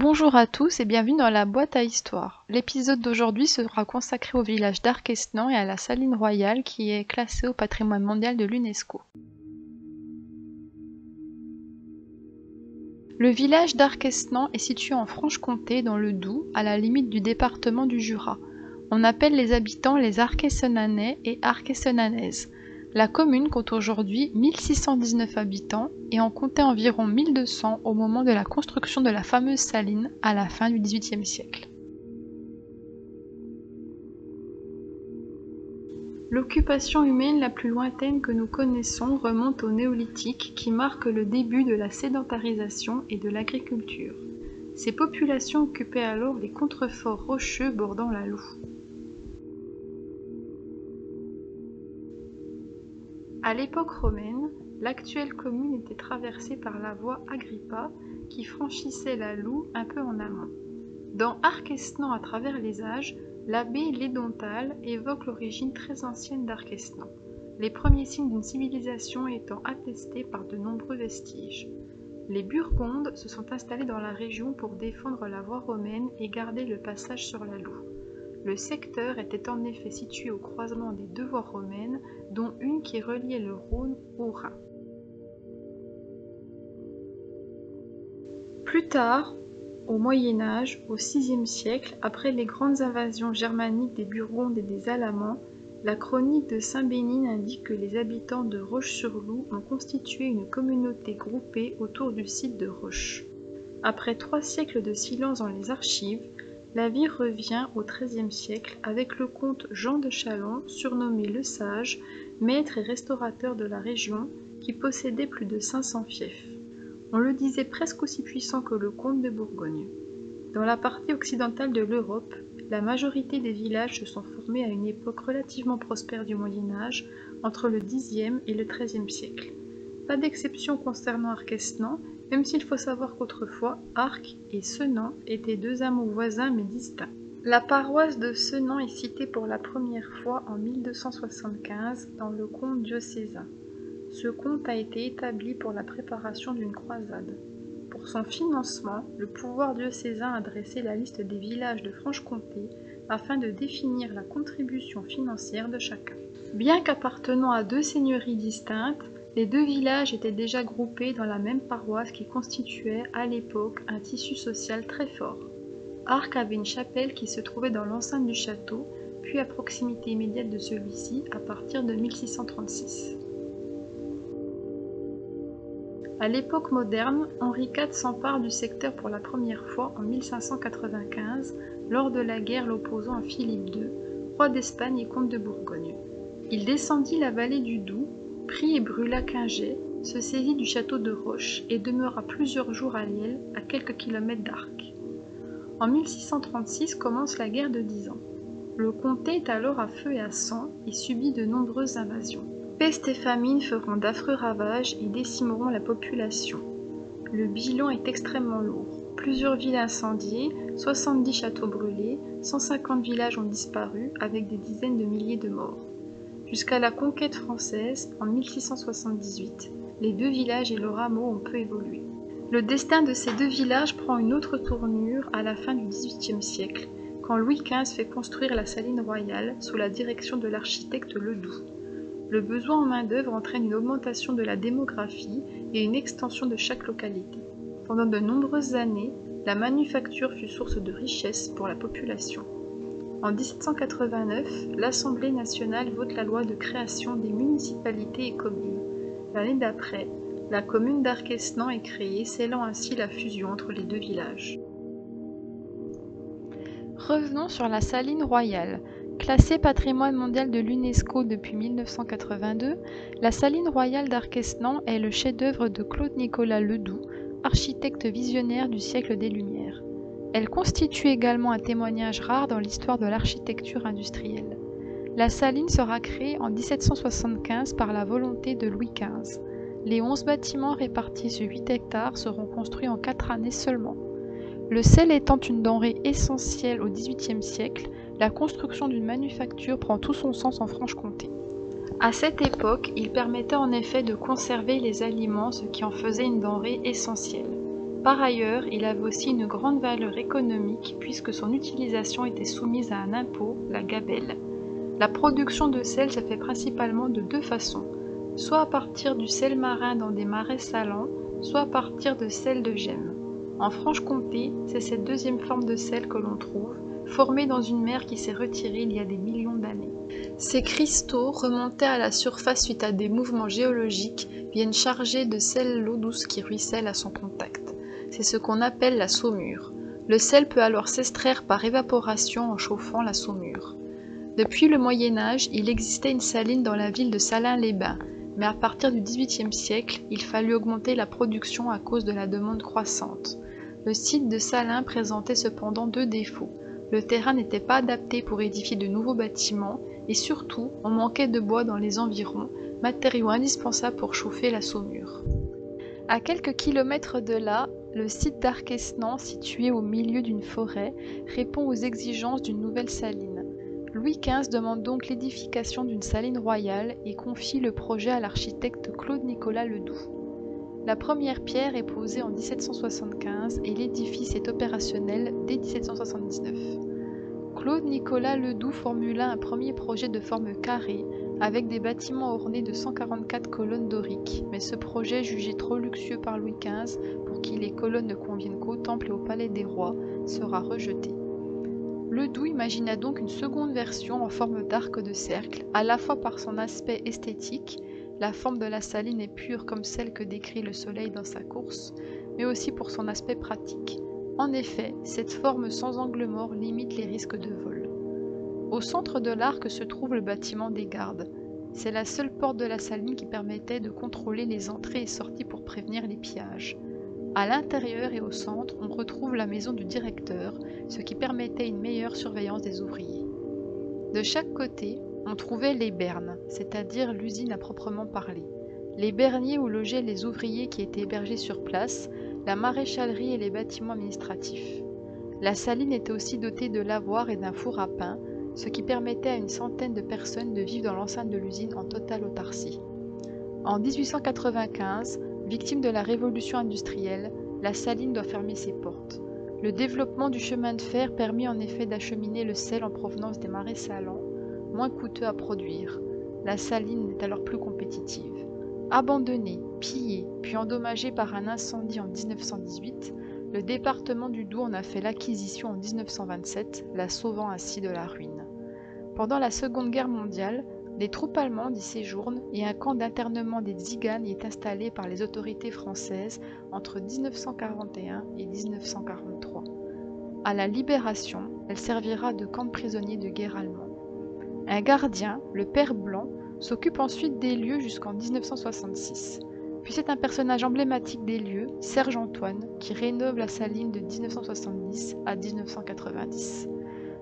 Bonjour à tous et bienvenue dans la boîte à histoire. L'épisode d'aujourd'hui sera consacré au village d'Arquesnan et à la Saline Royale qui est classée au patrimoine mondial de l'UNESCO. Le village d'Arquesnan est situé en Franche-Comté dans le Doubs, à la limite du département du Jura. On appelle les habitants les Arquesnanais et Arquesnanaises. La commune compte aujourd'hui 1619 habitants et en comptait environ 1200 au moment de la construction de la fameuse saline à la fin du XVIIIe siècle. L'occupation humaine la plus lointaine que nous connaissons remonte au Néolithique qui marque le début de la sédentarisation et de l'agriculture. Ces populations occupaient alors les contreforts rocheux bordant la Loue. À l'époque romaine, l'actuelle commune était traversée par la voie Agrippa qui franchissait la Loue un peu en amont. Dans Arquesnan à travers les âges, l'abbé Lédontal évoque l'origine très ancienne d'Arquesnan, les premiers signes d'une civilisation étant attestés par de nombreux vestiges. Les Burgondes se sont installés dans la région pour défendre la voie romaine et garder le passage sur la Loue. Le secteur était en effet situé au croisement des deux voies romaines, dont une qui reliait le Rhône au Rhin. Plus tard, au Moyen Âge, au VIe siècle, après les grandes invasions germaniques des Burgondes et des Alamans, la chronique de Saint-Bénigne indique que les habitants de Roche-sur-Loue ont constitué une communauté groupée autour du site de Roche. Après 3 siècles de silence dans les archives, la vie revient au XIIIe siècle avec le comte Jean de Chalon, surnommé le Sage, maître et restaurateur de la région, qui possédait plus de 500 fiefs. On le disait presque aussi puissant que le comte de Bourgogne. Dans la partie occidentale de l'Europe, la majorité des villages se sont formés à une époque relativement prospère du Moyen-Âge, entre le Xe et le XIIIe siècle. Pas d'exception concernant Arquesnan, même s'il faut savoir qu'autrefois, Arques et Senan étaient deux hameaux voisins mais distincts. La paroisse de Senan est citée pour la première fois en 1275 dans le compte diocésain. Ce compte a été établi pour la préparation d'une croisade. Pour son financement, le pouvoir diocésain a dressé la liste des villages de Franche-Comté afin de définir la contribution financière de chacun. Bien qu'appartenant à deux seigneuries distinctes, les deux villages étaient déjà groupés dans la même paroisse qui constituait à l'époque un tissu social très fort. Arques avait une chapelle qui se trouvait dans l'enceinte du château, puis à proximité immédiate de celui-ci à partir de 1636. À l'époque moderne, Henri IV s'empare du secteur pour la première fois en 1595 lors de la guerre l'opposant à Philippe II, roi d'Espagne et comte de Bourgogne. Il descendit la vallée du Doubs, prit et brûla Quingey, se saisit du château de Roche et demeura plusieurs jours à Liel, à quelques kilomètres d'Arques. En 1636 commence la guerre de 10 ans. Le comté est alors à feu et à sang et subit de nombreuses invasions. Peste et famine feront d'affreux ravages et décimeront la population. Le bilan est extrêmement lourd. Plusieurs villes incendiées, 70 châteaux brûlés, 150 villages ont disparu avec des dizaines de milliers de morts. Jusqu'à la conquête française, en 1678, les deux villages et leurs hameaux ont peu évolué. Le destin de ces deux villages prend une autre tournure à la fin du XVIIIe siècle, quand Louis XV fait construire la Saline Royale sous la direction de l'architecte Ledoux. Le besoin en main-d'œuvre entraîne une augmentation de la démographie et une extension de chaque localité. Pendant de nombreuses années, la manufacture fut source de richesse pour la population. En 1789, l'Assemblée nationale vote la loi de création des municipalités et communes. L'année d'après, la commune d'Arquesnan est créée, scellant ainsi la fusion entre les deux villages. Revenons sur la Saline Royale. Classée patrimoine mondial de l'UNESCO depuis 1982, la Saline Royale d'Arquesnan est le chef-d'œuvre de Claude-Nicolas Ledoux, architecte visionnaire du siècle des Lumières. Elle constitue également un témoignage rare dans l'histoire de l'architecture industrielle. La saline sera créée en 1775 par la volonté de Louis XV. Les 11 bâtiments répartis sur 8 hectares seront construits en 4 années seulement. Le sel étant une denrée essentielle au XVIIIe siècle, la construction d'une manufacture prend tout son sens en Franche-Comté. À cette époque, il permettait en effet de conserver les aliments, ce qui en faisait une denrée essentielle. Par ailleurs, il avait aussi une grande valeur économique puisque son utilisation était soumise à un impôt, la gabelle. La production de sel se fait principalement de deux façons, soit à partir du sel marin dans des marais salants, soit à partir de sel de gemme. En Franche-Comté, c'est cette deuxième forme de sel que l'on trouve, formée dans une mer qui s'est retirée il y a des millions d'années. Ces cristaux, remontés à la surface suite à des mouvements géologiques, viennent chargés de sel l'eau douce qui ruisselle à son contact. C'est ce qu'on appelle la saumure. Le sel peut alors s'extraire par évaporation en chauffant la saumure. Depuis le Moyen Âge, il existait une saline dans la ville de Salins-les-Bains, mais à partir du XVIIIe siècle, il fallut augmenter la production à cause de la demande croissante. Le site de Salins présentait cependant deux défauts. Le terrain n'était pas adapté pour édifier de nouveaux bâtiments et surtout, on manquait de bois dans les environs, matériau indispensable pour chauffer la saumure. À quelques kilomètres de là, le site d'Arquesnan, situé au milieu d'une forêt, répond aux exigences d'une nouvelle saline. Louis XV demande donc l'édification d'une saline royale et confie le projet à l'architecte Claude-Nicolas Ledoux. La première pierre est posée en 1775 et l'édifice est opérationnel dès 1779. Claude-Nicolas Ledoux formula un premier projet de forme carrée, avec des bâtiments ornés de 144 colonnes doriques, mais ce projet, jugé trop luxueux par Louis XV pour qui les colonnes ne conviennent qu'au temple et au palais des rois, sera rejeté. Ledoux imagina donc une seconde version en forme d'arc de cercle, à la fois par son aspect esthétique, la forme de la saline est pure comme celle que décrit le soleil dans sa course, mais aussi pour son aspect pratique. En effet, cette forme sans angle mort limite les risques de vol. Au centre de l'arc se trouve le bâtiment des gardes. C'est la seule porte de la saline qui permettait de contrôler les entrées et sorties pour prévenir les pillages. À l'intérieur et au centre, on retrouve la maison du directeur, ce qui permettait une meilleure surveillance des ouvriers. De chaque côté, on trouvait les bernes, c'est-à-dire l'usine à proprement parler. Les berniers où logeaient les ouvriers qui étaient hébergés sur place, la maréchalerie et les bâtiments administratifs. La saline était aussi dotée de lavoirs et d'un four à pain, ce qui permettait à une centaine de personnes de vivre dans l'enceinte de l'usine en totale autarcie. En 1895, victime de la révolution industrielle, la saline doit fermer ses portes. Le développement du chemin de fer permit en effet d'acheminer le sel en provenance des marais salants, moins coûteux à produire. La saline n'est alors plus compétitive. Abandonnée, pillée, puis endommagée par un incendie en 1918, le département du Doubs en a fait l'acquisition en 1927, la sauvant ainsi de la ruine. Pendant la Seconde Guerre mondiale, des troupes allemandes y séjournent et un camp d'internement des Tziganes y est installé par les autorités françaises entre 1941 et 1943. À la Libération, elle servira de camp de prisonniers de guerre allemand. Un gardien, le Père Blanc, s'occupe ensuite des lieux jusqu'en 1966. Puis c'est un personnage emblématique des lieux, Serge Antoine, qui rénove la saline de 1970 à 1990.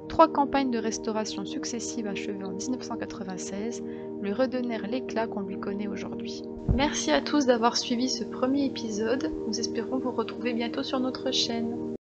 3 campagnes de restauration successives achevées en 1996 lui redonnèrent l'éclat qu'on lui connaît aujourd'hui. Merci à tous d'avoir suivi ce premier épisode, nous espérons vous retrouver bientôt sur notre chaîne.